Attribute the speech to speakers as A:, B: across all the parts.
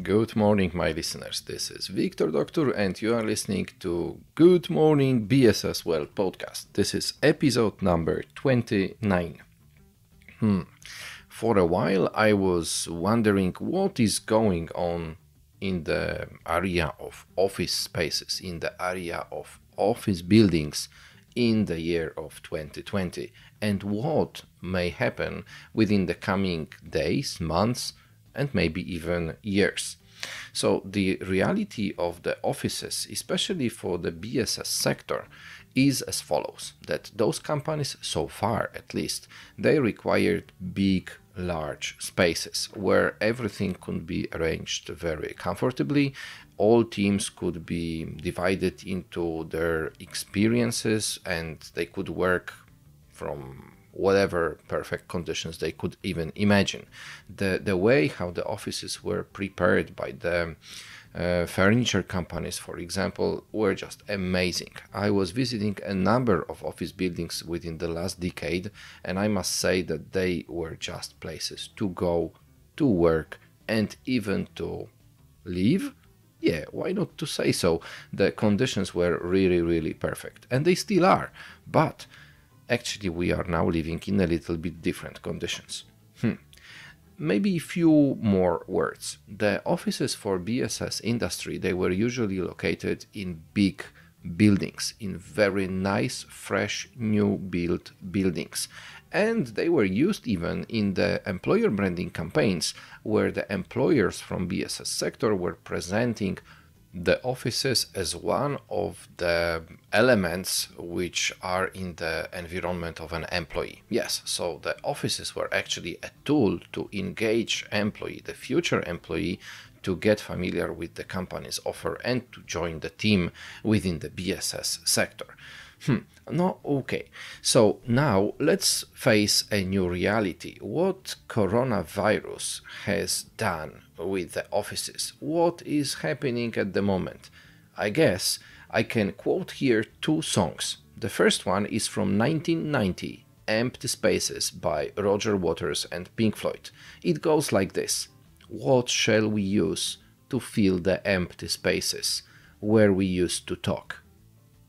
A: Good morning, my listeners. This is Victor Doctor, and you are listening to Good Morning BSS Well podcast. This is episode number 29. For a while, I was wondering what is going on in the area of office spaces, in the area of office buildings in the year of 2020, and what may happen within the coming days, months, and maybe even years. So the reality of the offices, especially for the BSS sector, is as follows, that those companies, so far at least, they required big, large spaces where everything could be arranged very comfortably. All teams could be divided into their experiences and they could work from whatever perfect conditions they could even imagine. The way how the offices were prepared by the furniture companies, for example, were just amazing. I was visiting a number of office buildings within the last decade, and I must say that they were just places to go, to work, and even to live. Yeah, why not to say so? The conditions were really, really perfect, and they still are. But actually, we are now living in a little bit different conditions. Maybe a few more words. The offices for BSS industry, they were usually located in big buildings, in very nice, fresh, new built buildings. And they were used even in the employer branding campaigns, where the employers from BSS sector were presenting the offices as one of the elements which are in the environment of an employee. Yes, so the offices were actually a tool to engage employee, the future employee, to get familiar with the company's offer and to join the team within the BSS sector. No, okay. So now let's face a new reality. What coronavirus has done with the offices? What is happening at the moment? I guess I can quote here two songs. The first one is from 1990, Empty Spaces by Roger Waters and Pink Floyd. It goes like this. What shall we use to fill the empty spaces where we used to talk?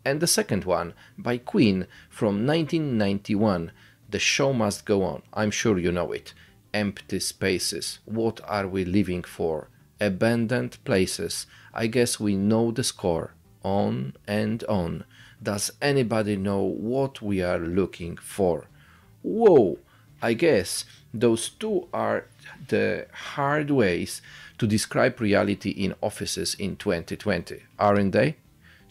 A: And the second one, by Queen, from 1991, The Show Must Go On. I'm sure you know it. Empty spaces, what are we living for? Abandoned places, I guess we know the score. On and on. Does anybody know what we are looking for? Whoa! I guess those two are the hard ways to describe reality in offices in 2020, aren't they?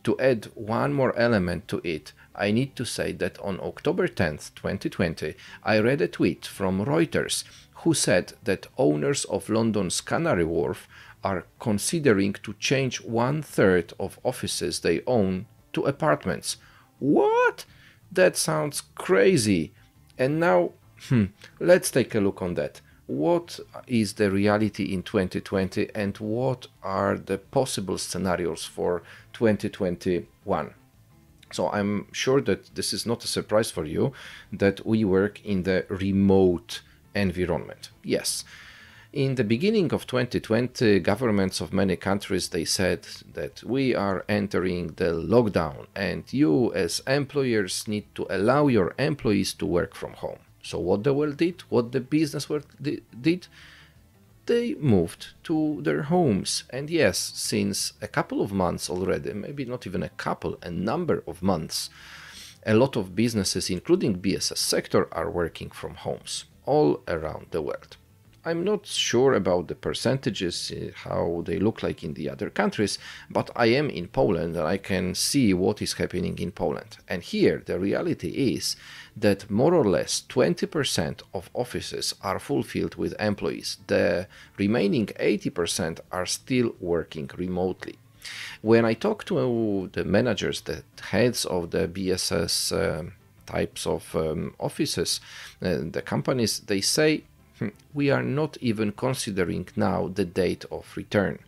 A: To add one more element to it, I need to say that on October 10th, 2020, I read a tweet from Reuters who said that owners of London's Canary Wharf are considering to change 1/3 of offices they own to apartments. What? That sounds crazy. And now, let's take a look on that. What is the reality in 2020 and what are the possible scenarios for 2021? So I'm sure that this is not a surprise for you that we work in the remote environment. Yes. In the beginning of 2020, governments of many countries, they said that we are entering the lockdown and you as employers need to allow your employees to work from home. So what the world did, what the business world did, they moved to their homes. And yes, since a couple of months already, maybe not even a couple, a number of months, a lot of businesses, including BSS sector, are working from homes all around the world. I'm not sure about the percentages, how they look like in the other countries, but I am in Poland and I can see what is happening in Poland. And here the reality is that more or less 20% of offices are fulfilled with employees. The remaining 80% are still working remotely. When I talk to the managers, the heads of the BSS types of offices, the companies, they say, we are not even considering now the date of return.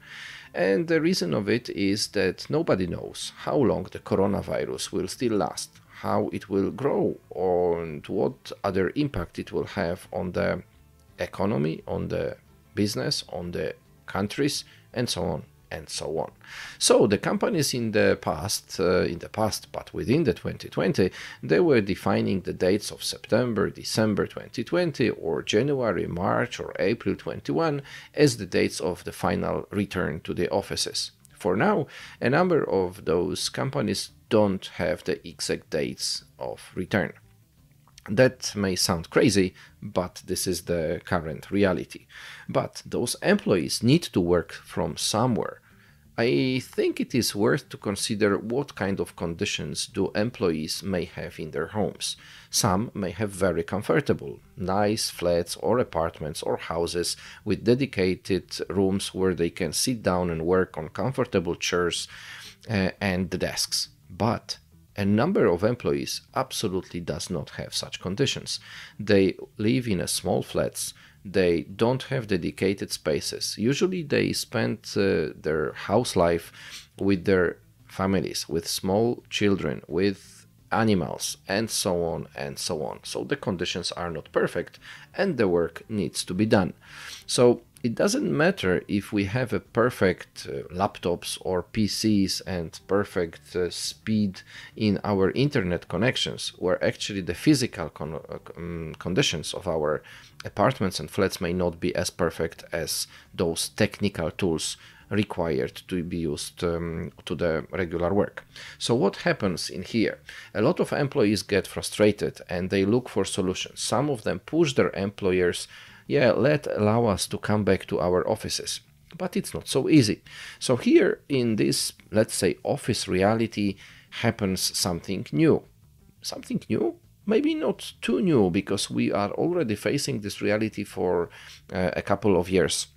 A: And the reason of it is that nobody knows how long the coronavirus will still last, how it will grow, and what other impact it will have on the economy, on the business, on the countries, and so on and so on. So the companies in the past, but within the 2020, they were defining the dates of September, December 2020, or January, March, or April 21 as the dates of the final return to the offices. For now, a number of those companies don't have the exact dates of return. That may sound crazy, but this is the current reality. But those employees need to work from somewhere. I think it is worth to consider what kind of conditions do employees may have in their homes. Some may have very comfortable, nice flats or apartments or houses with dedicated rooms where they can sit down and work on comfortable chairs and the desks. But a number of employees absolutely does not have such conditions. They live in small flats. They don't have dedicated spaces. Usually they spend their house life with their families, with small children, with animals, and so on and so on. So the conditions are not perfect and the work needs to be done. So it doesn't matter if we have a perfect laptops or PCs and perfect speed in our internet connections, where actually the physical conditions of our apartments and flats may not be as perfect as those technical tools required to be used to the regular work. So what happens in here? A lot of employees get frustrated and they look for solutions. Some of them push their employers, allow us to come back to our offices. But it's not so easy. So here in this, let's say, office reality happens something new. Something new? Maybe not too new, because we are already facing this reality for a couple of years.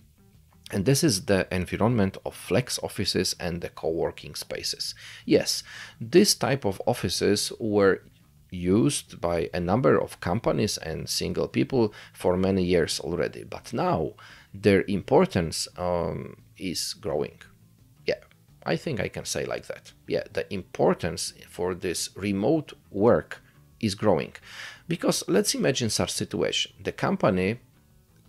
A: And this is the environment of flex offices and the co-working spaces. Yes, this type of offices were used by a number of companies and single people for many years already, but now their importance is growing. I think I can say like that. The importance for this remote work is growing, because let's imagine such situation. The company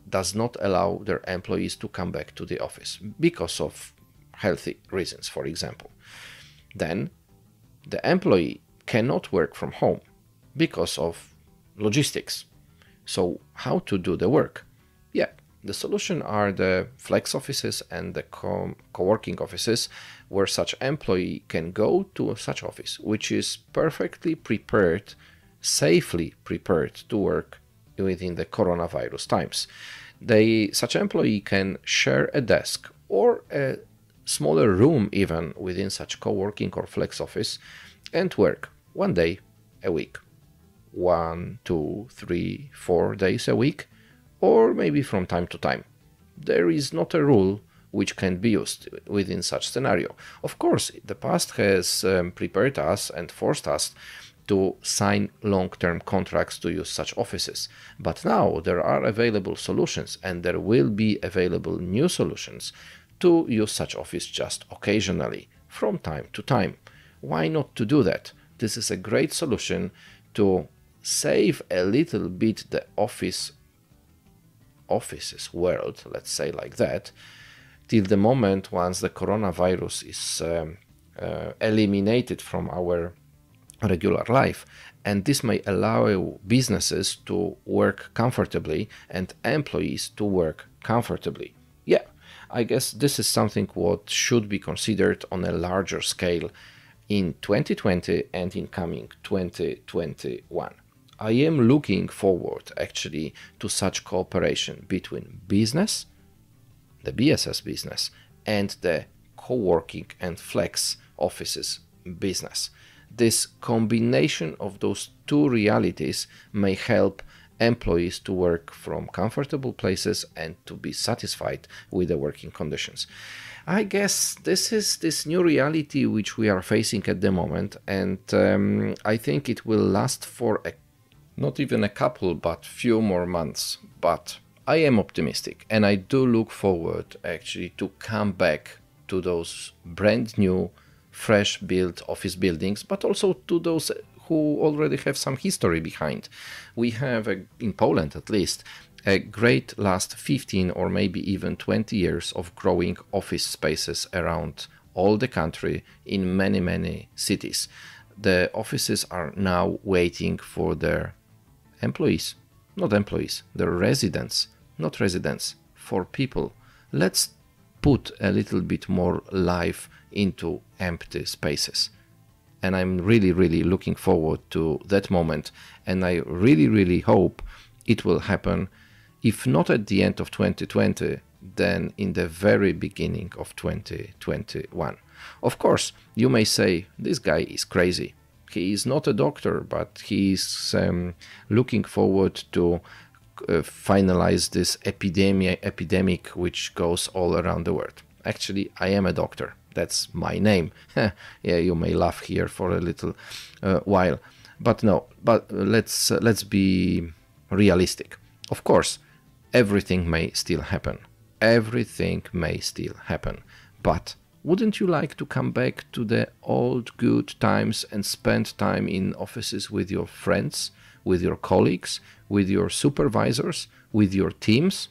A: does not allow their employees to come back to the office because of healthy reasons, for example. Then the employee cannot work from home because of logistics. So how to do the work? The solution are the flex offices and the co-working offices, where such employee can go to such office, which is perfectly prepared, safely prepared to work within the coronavirus times. Such employee can share a desk or a smaller room even within such co-working or flex office and work 1 day a week, 1, 2, 3, 4 days a week, or maybe from time to time. There is not a rule which can be used within such scenario. Of course, the past has prepared us and forced us to sign long-term contracts to use such offices. But now there are available solutions, and there will be available new solutions to use such office just occasionally, from time to time. Why not to do that? This is a great solution to save a little bit the offices world, let's say like that, till the moment once the coronavirus is eliminated from our regular life, and this may allow businesses to work comfortably and employees to work comfortably. I guess this is something what should be considered on a larger scale in 2020 and in coming 2021. I am looking forward actually to such cooperation between business, the BSS business, and the co-working and flex offices business. This combination of those two realities may help employees to work from comfortable places and to be satisfied with the working conditions. I guess this is this new reality which we are facing at the moment, and I think it will last for not even a couple, but few more months. But I am optimistic, and I do look forward actually to come back to those brand new, fresh built office buildings, but also to those who already have some history behind. We have, in Poland at least, a great last 15 or maybe even 20 years of growing office spaces around all the country in many, many cities. The offices are now waiting for their employees, their residents, not residents, for people. Let's put a little bit more life into empty spaces. And I'm really, really looking forward to that moment. And I really, really hope it will happen, if not at the end of 2020, then in the very beginning of 2021. Of course, you may say, this guy is crazy. He is not a doctor, but he's looking forward to finalize this epidemic which goes all around the world. Actually, I am a doctor. That's my name. Yeah, you may laugh here for a little while, but no. But let's be realistic. Of course, everything may still happen. Everything may still happen. But wouldn't you like to come back to the old good times and spend time in offices with your friends, with your colleagues, with your supervisors, with your teams?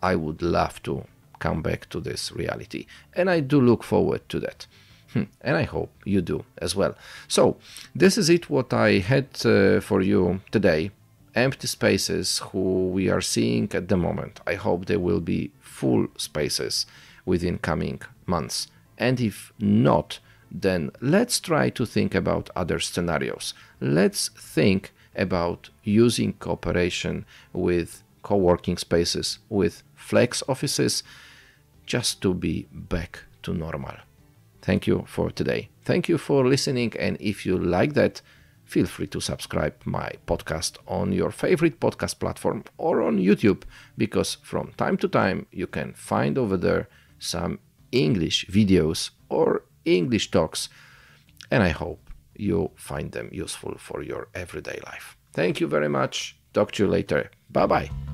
A: I would love to come back to this reality, and I do look forward to that. And I hope you do as well. So this is it what I had for you today. Empty spaces who we are seeing at the moment. I hope there will be full spaces within coming months. And if not, then let's try to think about other scenarios. Let's think about using cooperation with co-working spaces, with flex offices, just to be back to normal. Thank you for today. Thank you for listening. And if you like that, feel free to subscribe my podcast on your favorite podcast platform or on YouTube, because from time to time you can find over there some English videos or English talks, and I hope you find them useful for your everyday life. Thank you very much. Talk to you later. Bye-bye.